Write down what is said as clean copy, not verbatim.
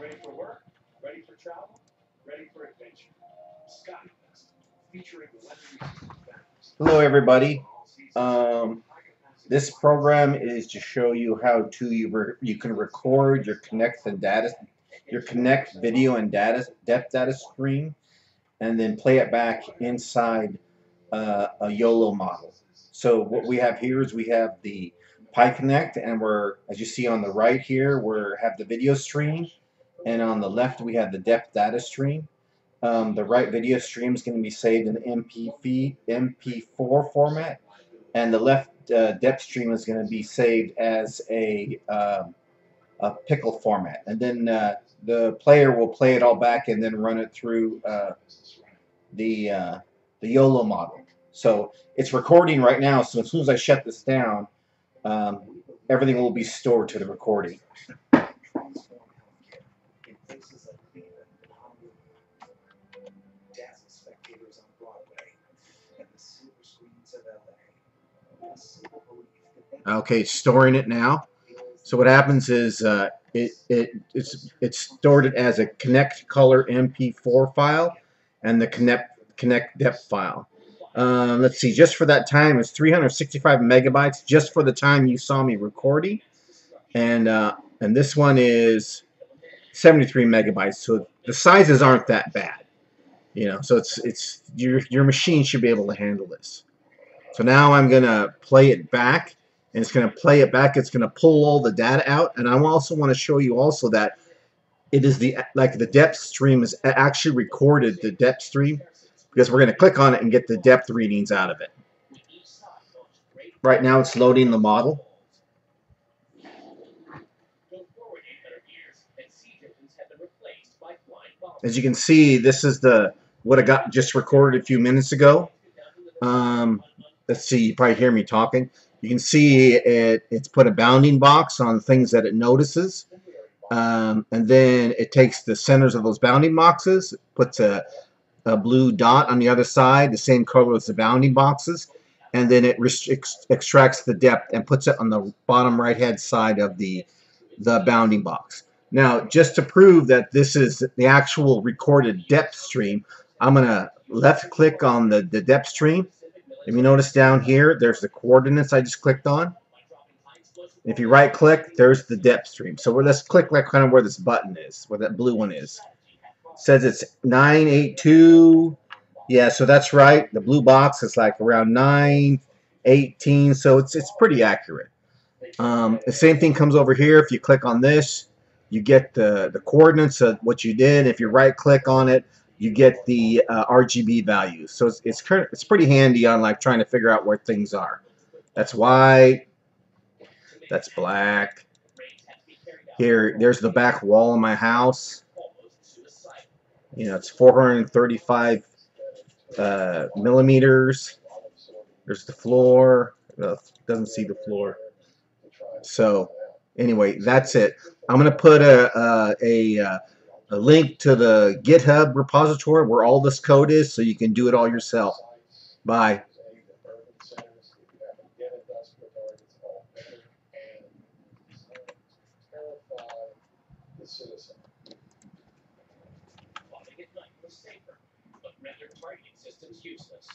Ready for work? Ready for travel? Ready for adventure? SkyQuest, featuring Hello, everybody. This program is to show you how to you can record your Kinect video and depth data stream, and then play it back inside a YOLO model. So what we have here is we have the Kinect, and as you see on the right here, we have the video stream, and on the left we have the depth data stream. The right video stream is going to be saved in MP4 format, and the left depth stream is going to be saved as a pickle format. And then the player will play it all back and then run it through the YOLO model. So it's recording right now, so as soon as I shut this down, everything will be stored to the recording. Okay, storing it now. So what happens is it's stored it as a Kinect color MP4 file and the Kinect depth file. Let's see, just for that time it's 365 megabytes just for the time you saw me recording, and this one is 73 megabytes. So the sizes aren't that bad, you know. So it's your machine should be able to handle this. So now I'm gonna play it back, and it's gonna play it back. It's gonna pull all the data out, and I also want to show you also that it is the depth stream is actually recorded, the depth stream, because we're gonna click on it and get the depth readings out of it. Right now it's loading the model. As you can see, this is what I got just recorded a few minutes ago. Let's see, you probably hear me talking. You can see it's put a bounding box on things that it notices, and then it takes the centers of those bounding boxes, puts a blue dot on the other side, the same color as the bounding boxes, and then it extracts the depth and puts it on the bottom right hand side of the bounding box. Now, just to prove that this is the actual recorded depth stream, I'm going to left click on the depth stream. If you notice down here, there's the coordinates I just clicked on. If you right click, there's the depth stream. So let's click like kind of where this button is, where that blue one is. It says it's 982. Yeah, so that's right. The blue box is like around 918, so it's pretty accurate. The same thing comes over here. If you click on this, you get the coordinates of what you did. If you right click on it, you get the RGB values. So it's pretty handy on like trying to figure out where things are. That's white. That's black. There's the back wall of my house. You know, it's 435 millimeters. There's the floor. Doesn't see the floor. So anyway, that's it. I'm gonna put a link to the GitHub repository where all this code is, so you can do it all yourself. Bye. At night was safer, but rendered targeting systems useless.